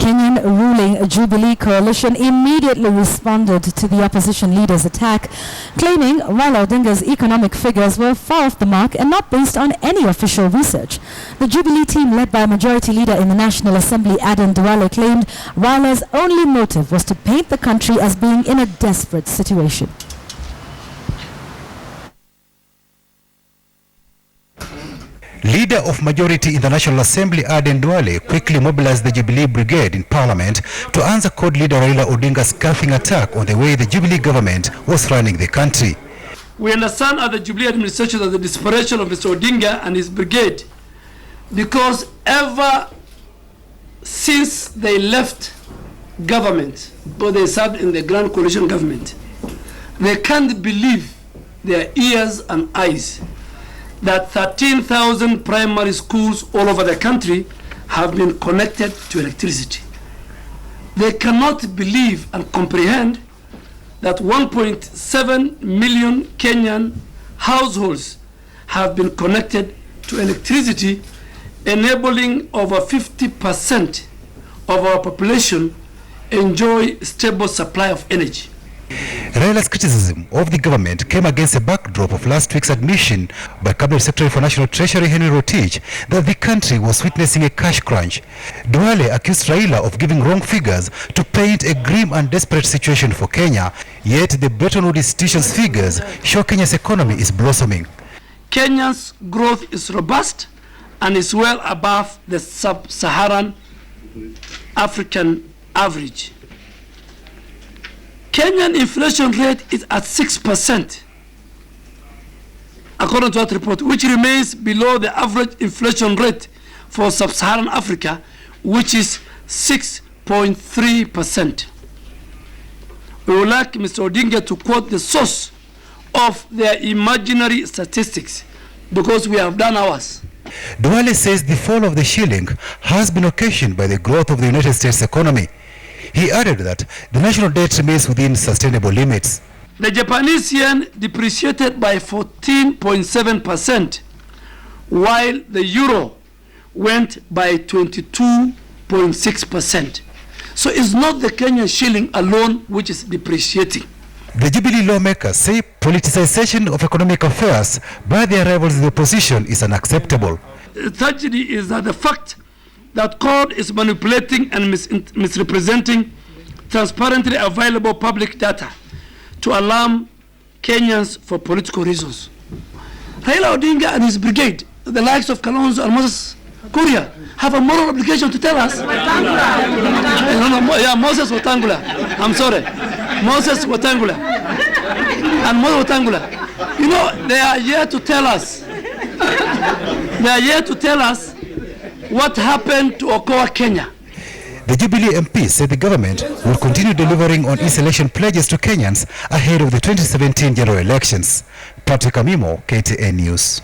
Kenyan ruling Jubilee Coalition immediately responded to the opposition leader's attack, claiming Raila Odinga's economic figures were far off the mark and not based on any official research. The Jubilee team, led by Majority Leader in the National Assembly Aden Duale, claimed Raila's only motive was to paint the country as being in a desperate situation. Leader of Majority in the National Assembly Aden Duale quickly mobilized the Jubilee Brigade in Parliament to answer Code Leader Raila Odinga's scoffing attack on the way the Jubilee government was running the country. We understand at the Jubilee administration that the desperation of Mr. Odinga and his brigade, because ever since they left government, or they served in the Grand Coalition government, they can't believe their ears and eyes that 13,000 primary schools all over the country have been connected to electricity. They cannot believe and comprehend that 1.7 million Kenyan households have been connected to electricity, enabling over 50% of our population enjoy stable supply of energy. Raila's criticism of the government came against a backdrop of last week's admission by Cabinet Secretary for National Treasury Henry Rotich that the country was witnessing a cash crunch. Duale accused Raila of giving wrong figures to paint a grim and desperate situation for Kenya, yet the Bretton Woods institution's figures show Kenya's economy is blossoming. Kenya's growth is robust and is well above the sub-Saharan African average. Kenyan inflation rate is at 6%, according to that report, which remains below the average inflation rate for sub-Saharan Africa, which is 6.3%. We would like Mr. Odinga to quote the source of their imaginary statistics, because we have done ours. Duale says the fall of the shilling has been occasioned by the growth of the United States economy. He added that the national debt remains within sustainable limits. The Japanese yen depreciated by 14.7%, while the euro went by 22.6%. So it's not the Kenyan shilling alone which is depreciating. The Jubilee lawmakers say politicization of economic affairs by their rivals in the opposition is unacceptable. The tragedy is that the fact that CORD is manipulating and misrepresenting transparently available public data to alarm Kenyans for political reasons. Raila Odinga and his brigade, the likes of Kalonzo and Moses Kuria, have a moral obligation to tell us. Moses Wetangula. I'm sorry. Moses Wetangula. And Moses Wetangula. You know, they are here to tell us. They are here to tell us what happened to Okoa, Kenya. The Jubilee MP said the government will continue delivering on its election pledges to Kenyans ahead of the 2017 general elections. Patrick Amimo, KTN News.